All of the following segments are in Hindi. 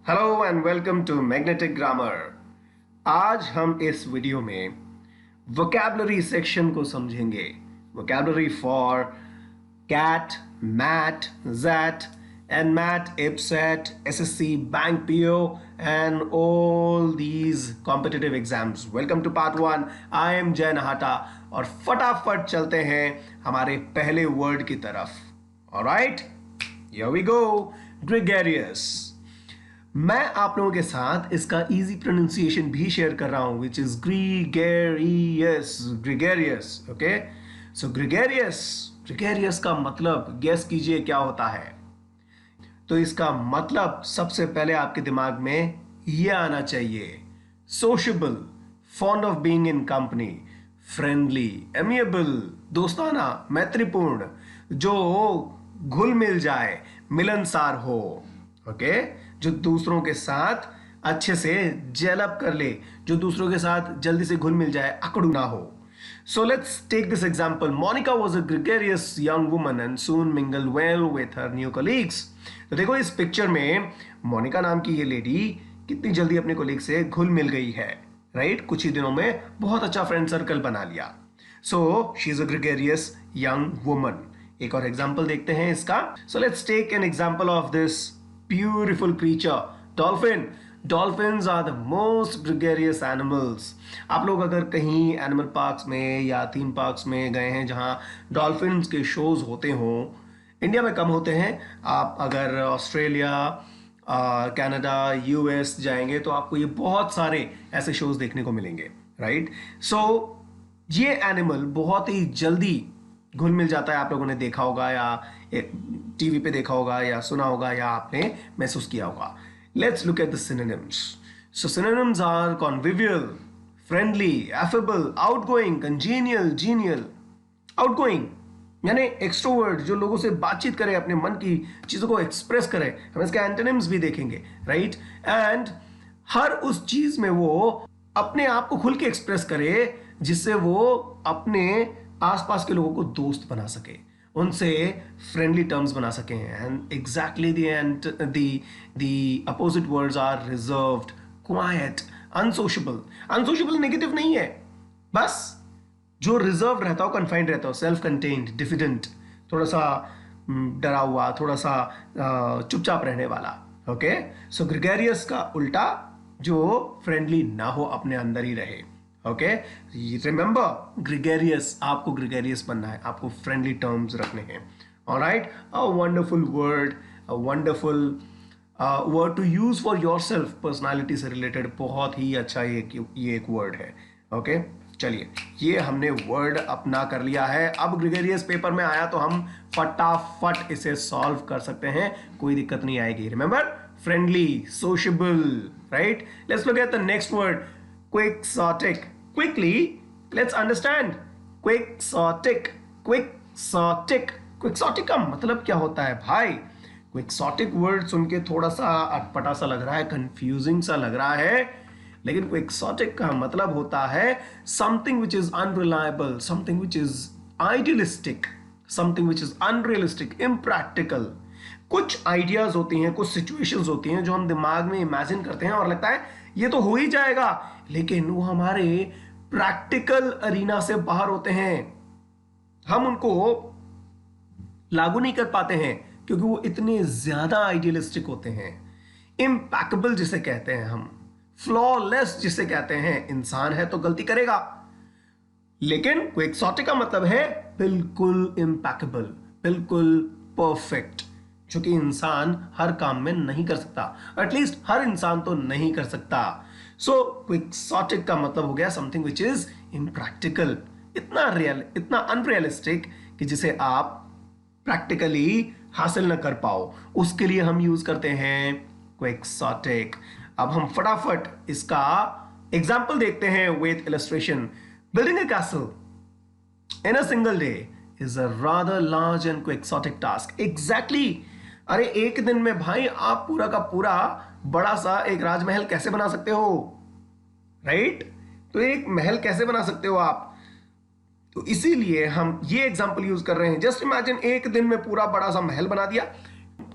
Hello and welcome to magnetic grammar. आज हम इस वीडियो में वोकैबुलरी सेक्शन को समझेंगे। Vocabulary for CAT, MAT, XAT, NMAT, IPSET, SSC, bank PO and all these competitive exams. Welcome to part 1. I am Jay Nahata और फटाफट चलते हैं हमारे पहले वर्ड की तरफ। Alright, here we go. Gregarious. मैं आप लोगों के साथ इसका इजी प्रोनाउंसिएशन भी शेयर कर रहा हूं, which is gregarious. Gregarious, okay. So gregarious का मतलब गेस कीजिए क्या होता है। तो इसका मतलब सबसे पहले आपके दिमाग में यह आना चाहिए, sociable, fond of being in company, friendly, amiable, दोस्ताना, मैत्रीपूर्ण, जो घुल मिल जाए, मिलनसार हो, ओके। जो दूसरों के साथ अच्छे से जेल अप कर ले, जो दूसरों के साथ जल्दी से घुल मिल जाए, अकड़ू ना हो। So let's take this example. Monica was a gregarious young woman and soon mingled well with her new colleagues. तो देखो इस पिक्चर में मोनिका नाम की ये लेडी कितनी जल्दी अपने कोलीग से घुल मिल गई है, राइट? कुछ ही दिनों में बहुत अच्छा फ्रेंड सर्कल बना लिया। So she is a gregarious young woman. एक और एग्जाम्पल देखते हैं इसका। So let's take an example of this beautiful creature, dolphin. Dolphins are the most gregarious animals. आप लोग अगर कहीं एनिमल पार्क्स में या थीम पार्क्स में गए हैं जहां डॉल्फिन्स के शोज होते हों, इंडिया में कम होते हैं। आप अगर ऑस्ट्रेलिया, कनाडा, यूएस जाएंगे तो आपको ये बहुत सारे ऐसे शोज देखने को मिलेंगे, राइट? सो ये एनिमल बहुत ही जल्दी घुल मिल जाता है। आप लोगों ने देखा होगा या टीवी पे देखा होगा या सुना होगा या आपने महसूस किया होगा। Let's look at the synonyms. So synonyms are convivial, friendly, affable, outgoing, congenial, genial. Outgoing यानी एक्सट्रोवर्ट, जो लोगों से बातचीत करे, अपने मन की चीजों को एक्सप्रेस करे। हम इसके एंटोनिम्स भी देखेंगे, राइट? एंड हर उस चीज में वो अपने आप को खुल के एक्सप्रेस करे जिससे वो अपने आसपास के लोगों को दोस्त बना सके, उनसे फ्रेंडली टर्म्स बना सके। And exactly the opposite words are reserved, quiet, unsociable. Unsociable negative नहीं है, बस जो रिजर्व रहता हो, कन्फाइंड रहता हो, सेल्फ कंटेन्ड, डिफिडेंट, थोड़ा सा डरा हुआ, थोड़ा सा चुपचाप रहने वाला, ओके। सो ग्रेगरियस का उल्टा, जो फ्रेंडली ना हो, अपने अंदर ही रहे, ओके। रिमेंबर, ग्रेगरियस, आपको ग्रेगरियस बनना है, आपको फ्रेंडली टर्म्स रखने हैं। Alright, a wonderful word, a wonderful word to use for yourself. Personality से रिलेटेड बहुत ही अच्छा ये एक वर्ड है, ओके। चलिए, ये हमने वर्ड अपना कर लिया है। अब ग्रेगरियस पेपर में आया तो हम फटाफट इसे सॉल्व कर सकते हैं, कोई दिक्कत नहीं आएगी। Remember, friendly, sociable, right? Let's look at the next word, quixotic. Quickly, let's understand. Quixotic. Quixotic. Quixotic का मतलब क्या होता है भाई? Quixotic वर्ड सुन के थोड़ा सा अटपटा सा लग रहा है, कंफ्यूजिंग सा लग रहा है, लेकिन Quixotic का मतलब होता है something which is unreliable, something which is idealistic, something which is unrealistic, impractical. कुछ आइडियाज होती हैं, कुछ सिचुएशंस होती हैं जो हम दिमाग में इमेजिन करते हैं और लगता है ये तो हो ही जाएगा, लेकिन वो हमारे प्रैक्टिकल अरीना से बाहर होते हैं। हम उनको लागू नहीं कर पाते हैं क्योंकि वो इतने ज्यादा आइडियलिस्टिक होते हैं। इम्पैकेबल जिसे कहते हैं हम, फ्लॉलेस जिसे कहते हैं, इंसान है तो गलती करेगा, लेकिन क्विक्सॉटिक का मतलब है बिल्कुल इम्पैकेबल, बिल्कुल परफेक्ट, जो कि इंसान हर काम में नहीं कर सकता, एटलीस्ट हर इंसान तो नहीं कर सकता। सो क्विक्सॉटिक का मतलब हो गया समथिंग विच इज इम्प्रैक्टिकल, इतना अनरियलिस्टिक कि जिसे आप प्रैक्टिकली हासिल न कर पाओ, उसके लिए हम यूज करते हैं क्विक्सॉटिक। अब हम फटाफट इसका एग्जाम्पल देखते हैं with illustration. Building a castle in a single day is a rather large and quixotic task. Exactly. अरे एक दिन में भाई आप पूरा का पूरा बड़ा सा एक राजमहल कैसे बना सकते हो, राइट? तो एक महल कैसे बना सकते हो आप? तो इसीलिए हम ये एग्जांपल यूज कर रहे हैं। जस्ट इमेजिन एक दिन में पूरा बड़ा सा महल बना दिया।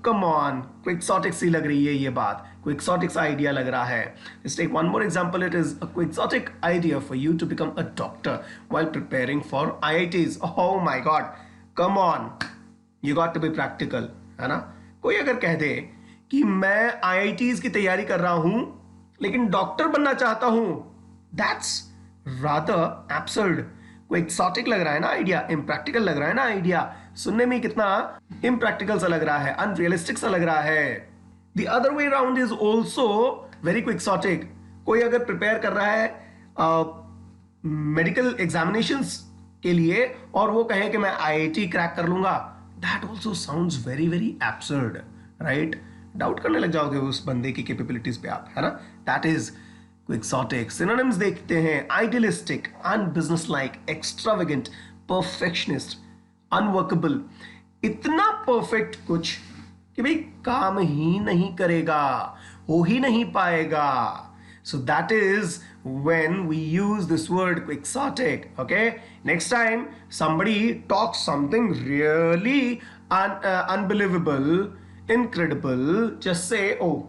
कम ऑन, क्विक्सोटिक सी लग रही है ये बात, क्विक्सोटिक सा आइडिया लग रहा है. Let's take one more example. It is a quixotic idea for you to become a doctor while preparing for IITs. Oh my God, come on, you got to be practical, है ना. कोई अगर कह दे कि मैं IITs की तैयारी कर रहा हूं लेकिन डॉक्टर बनना चाहता हूं, that's rather absurd. कोई एक्सोटिक लग रहा है ना आइडिया, इम्प्रैक्टिकल लग रहा है ना आइडिया, सुनने में कितना इम्प्रैक्टिकल सा लग रहा है, अनरियलिस्टिक सा लग रहा है. The other way round is also very quixotic. कोई अगर प्रिपेयर कर रहा है मेडिकल एग्जामिनेशंस के लिए और वो कहे कि मैं IIT क्रैक कर लूंगा, that also sounds very very absurd, right. Doubt करने लग जाओगे उस बंदे की कैपेबिलिटीज पे आप, है ना. That is quixotic. सिनोनिम्स देखते हैं. Idealistic, unbusinesslike, extravagant, perfectionist, unworkable. इतना परफेक्ट कुछ कि भाई काम ही नहीं करेगा, हो ही नहीं पाएगा. So that is when we use this word quixotic. Okay, next time somebody talks something really unbelievable, incredible, just say, oh,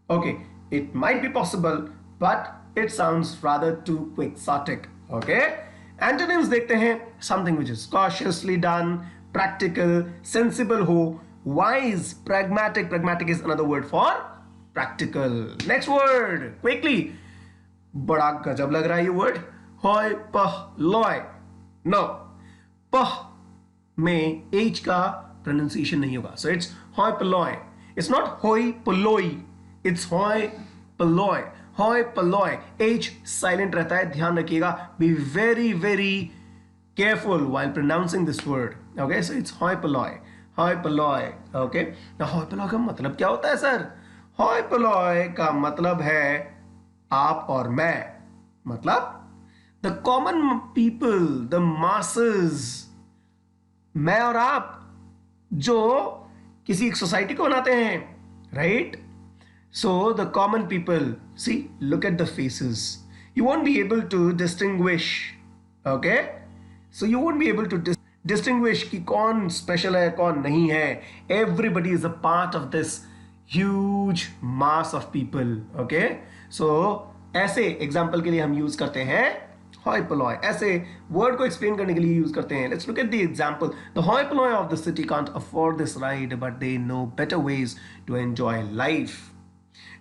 okay, it might be possible, but it sounds rather too quixotic. Okay, antonyms देखते हैं. Something which is cautiously done, practical, sensible हो, wise, pragmatic. Pragmatic is another word for practical. Next word quickly. बड़ा गजब लग रहा है ये वर्ड. हॉय पह लॉय. नो, पह में एच का प्रोनाउंसिएशन नहीं होगा, so it's hoi polloi. It's not hoi polloi, it's hoi polloi. Hoi polloi, H silent रहता है, ध्यान रखिएगा. Be very very careful while pronouncing this word. Okay, so it's hoi polloi. Hoi polloi. Okay, now hoi polloi का मतलब क्या होता है सर? हॉय पोलॉय का मतलब है आप और मैं, मतलब the common people, the masses, मैं और आप जो किसी एक सोसाइटी को बनाते हैं, right. So the common people, see look at the faces, you won't be able to distinguish. Okay, so you won't be able to distinguish कि कौन स्पेशल है कौन नहीं है. Everybody is a part of this huge mass of people. Okay, so ऐसे एग्जाम्पल के लिए हम यूज करते हैं hoi polloi. ऐसे वर्ड को एक्सप्लेन करने के लिए यूज करते हैं. Let's look at the example. The hoi polloi of the city can't afford this ride, but they know better ways to enjoy life.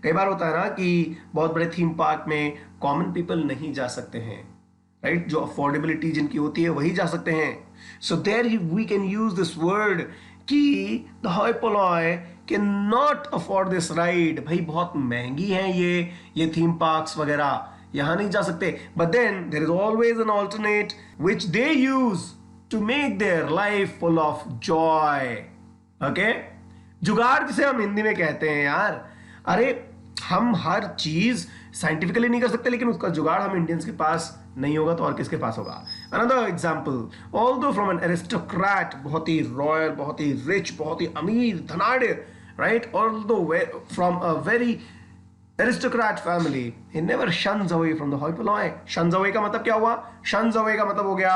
कई बार होता है ना कि बहुत बड़े थीम पार्क में कॉमन पीपल नहीं जा सकते हैं, राइट. जो अफोर्डेबिलिटी जिनकी होती है वही जा सकते हैं. So there we can use this word कि the hoi polloi can not afford this ride. भाई बहुत महंगी है ये थीम पार्क्स वगैरह, यहां नहीं जा सकते. But then there is always an alternate which they use to make their life full of joy. Okay, jugaad जिसे हम हिंदी में कहते हैं यार. अरे हम हर चीज साइंटिफिकली नहीं कर सकते, लेकिन उसका जुगाड़ हम इंडियंस के पास नहीं होगा तो और किसके पास होगा. Another example, although from an aristocrat, बहुत ही रॉयल, बहुत ही रिच, बहुत ही अमीर, धनाढ़, right. Although from a very aristocrat family, he never shuns away from the hoi polloi. Shuns away का मतलब क्या हुआ? शन्स अवे का मतलब हो गया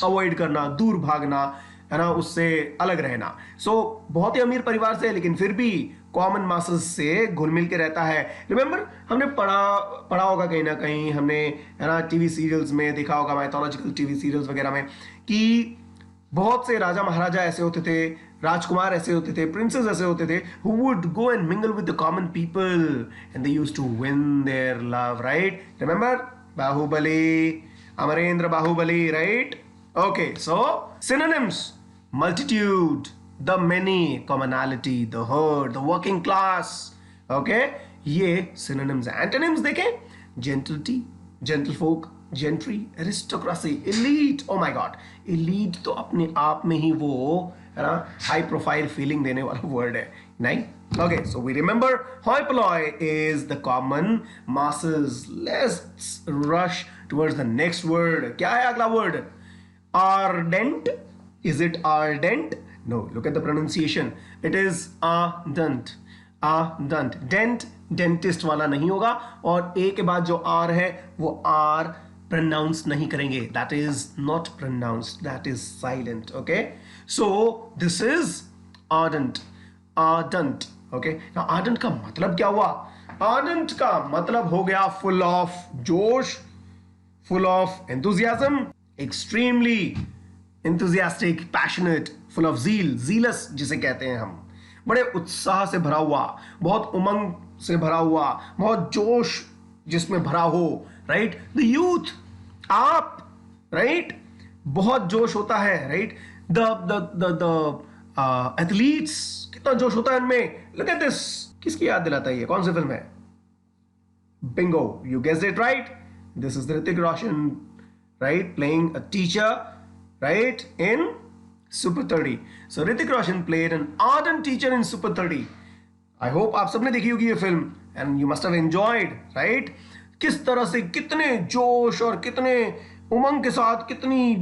अवॉइड करना, दूर भागना, है ना, उससे अलग रहना. सो बहुत ही अमीर परिवार से, लेकिन फिर भी कॉमन मासेस से घुल मिल के रहता है. रिमेंबर, हमने पढ़ा होगा कहीं ना कहीं, हमने, है ना, टीवी सीरियल्स में देखा होगा, माइथोलॉजिकल टीवी सीरियल्स वगैरह में, कि बहुत से राजा महाराजा ऐसे होते थे, राजकुमार ऐसे होते थे, प्रिंसेस ऐसे होते थे, who would go and mingle with the common people and they used to win their love, right? Remember Bahubali, Amarendra Bahubali, right? Okay, so synonyms: multitude, the many, commonality, the herd, the working class. Okay, ये synonyms. Antonyms देखें: gentility, gentlefolk, gentry, aristocracy, elite. Oh my God, elite तो अपने आप में ही वो, है ना, हाई प्रोफाइल फीलिंग देने वाला वर्ड है, नहीं? Okay, so we remember hoi polloi is the common masses. Let's rush towards the next word. क्या है अगला word? Ardent. Is it ardent? No, look at the pronunciation. It is ardent. Ardent. Dent, dentist वाला नहीं होगा, और ए के बाद जो आर है वो आर pronounce नहीं करेंगे. That is not pronounced. That is silent. Okay. So this is ardent. ardent. Okay, now ardent का मतलब क्या हुआ? Ardent का मतलब हो गया full of जोश, full of enthusiasm, extremely enthusiastic, passionate, full of zeal, zealous जिसे कहते हैं हम, बड़े उत्साह से भरा हुआ, बहुत उमंग से भरा हुआ, बहुत जोश जिसमें भरा हो, राइट? द यूथ, आप, राइट? बहुत जोश होता है, राइट? द एथलीट्स, कितना जोश होता है इनमें. Look at this. किसकी याद दिलाता है ये? कौन सी फिल्म है? Bingo, you guessed it right. This is Hrithik Roshan, right, playing a teacher, right, in Super 30. So Hrithik Roshan played an ardent teacher in Super 30. I hope आप सबने देखी होगी ये film and you must have enjoyed, right? किस तरह से, कितने जोश और कितने उमंग के साथ, कितनी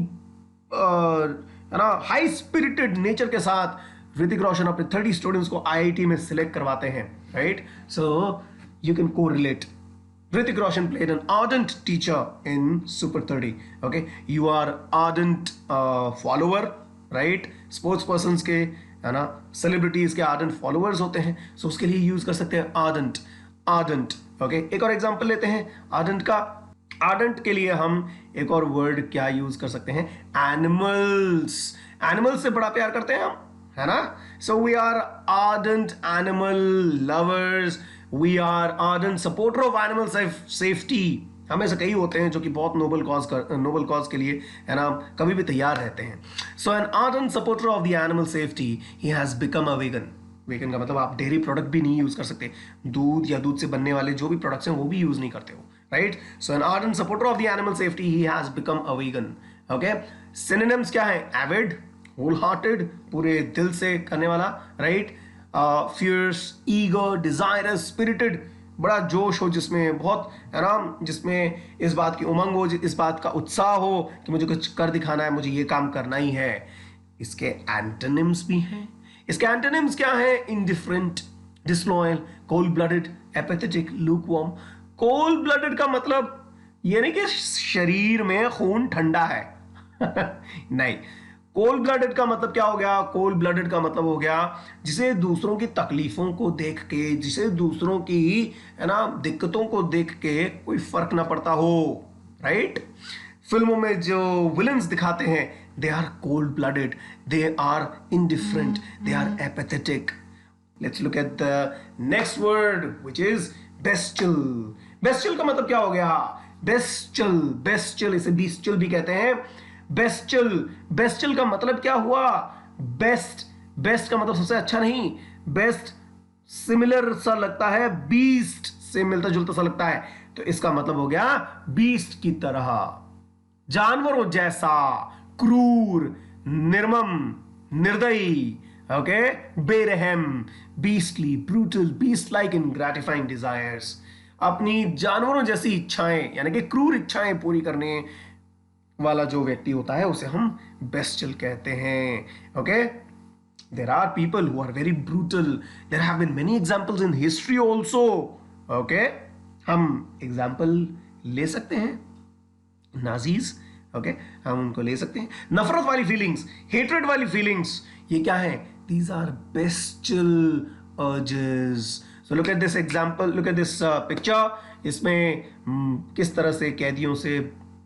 है ना हाई स्पिरिटेड नेचर के साथ ऋतिक रोशन अपने 30 स्टूडेंट्स को आईआईटी में सिलेक्ट करवाते हैं, right? So you can correlate. Hrithik Roshan played an ardent teacher in Super 30. Okay, you are ardent follower, right? Sports persons के, है ना, celebrities के ardent followers होते हैं, so उसके लिए यूज कर सकते हैं ardent. ardent. Okay, एक और एग्जांपल लेते हैं ardent का. ardent के लिए हम एक और वर्ड क्या यूज कर सकते हैं? animals. animals से बड़ा प्यार करते हैं हम, है ना? So we are ardent animal lovers. We are ardent supporter of animal safety. हमें से कई होते हैं जो कि बहुत नोबल कॉज के लिए, है ना, कभी भी तैयार रहते हैं. सो an ardent supporter of the animal safety, he has become a vegan. Vegan का मतलब आप डेयरी प्रोडक्ट भी नहीं यूज कर सकते, दूध या दूध से बनने वाले जो भी प्रोडक्ट्स हैं वो भी यूज नहीं करते हो, right? So an ardent supporter of the animal safety, he has become a vegan. Okay, synonyms क्या है? एविड, होल हार्टेड, पूरे दिल से करने वाला, right? Fierce, eager, desirous, spirited, बड़ा जोश हो जिसमें, बहुत, है ना, जिसमें इस बात की उमंग हो, इस बात का उत्साह हो कि मुझे कुछ कर दिखाना है, मुझे ये काम करना ही है. इसके एंटोनिम्स भी हैं. इसके एंटोनिम्स क्या है? Indifferent, disloyal, cold blooded, apathetic, lukewarm. Cold blooded का मतलब ये नहीं कि शरीर में खून ठंडा है नहीं. कोल्ड ब्लडेड का मतलब क्या हो गया? कोल्ड ब्लडेड का मतलब हो गया जिसे दूसरों की तकलीफों को देख के, जिसे दूसरों की, है ना, दिक्कतों को देख के कोई फर्क ना पड़ता हो, राइट? फिल्मों में जो विलन्स दिखाते हैं, they are cold blooded, they are indifferent, they are apathetic. Let's look at the next word which is bestial. Bestial का मतलब क्या हो गया? बेस्टिल. बेस्टिल, इसे बीस्टिल भी कहते हैं. बेस्टिल. बेस्टिल का मतलब क्या हुआ? बेस्ट. बेस्ट का मतलब सबसे अच्छा नहीं. बेस्ट सिमिलर सा लगता है, बीस्ट से मिलता जुलता सा लगता है, तो इसका मतलब हो गया बीस्ट की तरह, जानवरों जैसा, क्रूर, निर्मम, निर्दयी, ओके, बेरहम, beastly, brutal, beast like in gratifying desires. अपनी जानवरों जैसी इच्छाएं, यानी कि क्रूर इच्छाएं पूरी करने वाला जो व्यक्ति होता है उसे हम बेस्टिल कहते हैं. Okay, there are people who are very brutal. There have been many examples in history also. Okay, हम एग्जांपल ले सकते हैं नाजीज. ओके, हम उनको ले सकते हैं. नफरत वाली फीलिंग्स, हेट्रेड वाली फीलिंग्स, ये क्या है? These are bestial urges. So look at this example, look at this picture. इसमें किस तरह से कैदियों से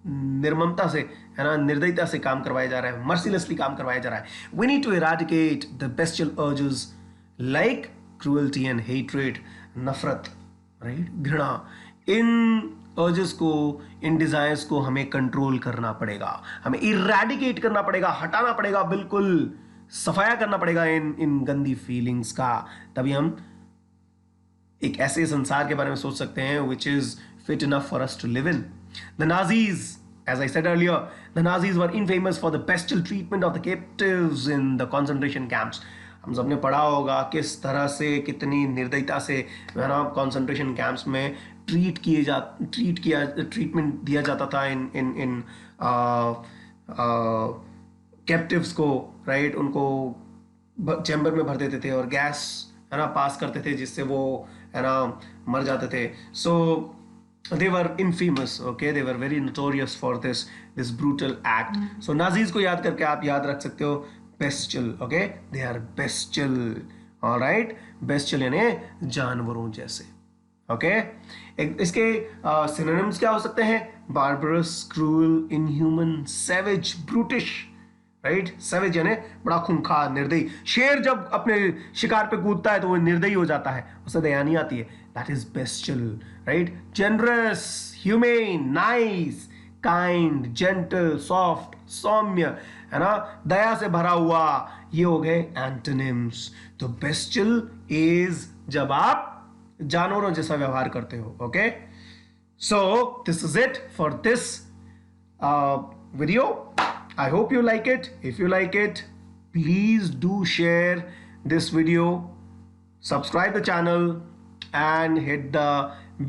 निर्ममता से, है ना, निर्दयता से काम करवाया जा रहा है, मर्सीलेसली काम करवाया जा रहा है. We need to eradicate the bestial urges like cruelty and hatred, नफरत, राइट, घृणा. इन अर्जेस को, इन डिजायर्स को हमें कंट्रोल करना पड़ेगा, हमें इराडिकेट करना पड़ेगा, हटाना पड़ेगा, बिल्कुल सफाया करना पड़ेगा इन गंदी फीलिंग्स का. तभी हम एक ऐसे संसार के बारे में सोच सकते हैं which is fit enough for us to live in. The Nazis, as I said earlier, the Nazis were infamous for the bestial treatment of the captives in the concentration camps. हम सबने पढ़ा होगा किस तरह से, कितनी निर्दयता से, है ना, कॉन्सेंट्रेशन कैंप्स में ट्रीटमेंट दिया जाता था इन कैप्टिव्स को, राइट? उनको चैम्बर में भर देते थे और गैस, है ना, पास करते थे जिससे वो, है ना, मर जाते थे. सो they were infamous, okay, they were very notorious for this brutal act. So Nazis को याद करके आप याद रख सकते हो bestial, okay, they are bestial, alright, bestial यानी जानवरों जैसे। ओके, इसके सिनोनिम्स क्या हो सकते हैं? बार्बरस, cruel, inhuman, savage, brutish. Right, savage यानी बड़ा खूंखार, निर्दयी। शेर जब अपने शिकार पे कूदता है तो वो निर्दयी हो जाता है, उसे दया नहीं आती है, that is bestial. Right, generous, humane, nice, kind, gentle, soft, सौम्य, है ना, दया से भरा हुआ, ये हो गए एंटोनिम्स। तो बेस्टियल इज जब आप जानवरों जैसा व्यवहार करते हो। Okay, so this is it for this video. I hope you like it. If you like it, please do share this video, subscribe the channel and hit the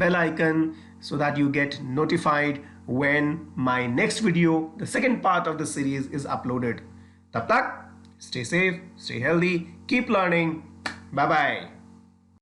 bell icon so that you get notified when my next video, the second part of the series, is uploaded. Tab tak, stay safe, stay healthy, keep learning. Bye bye.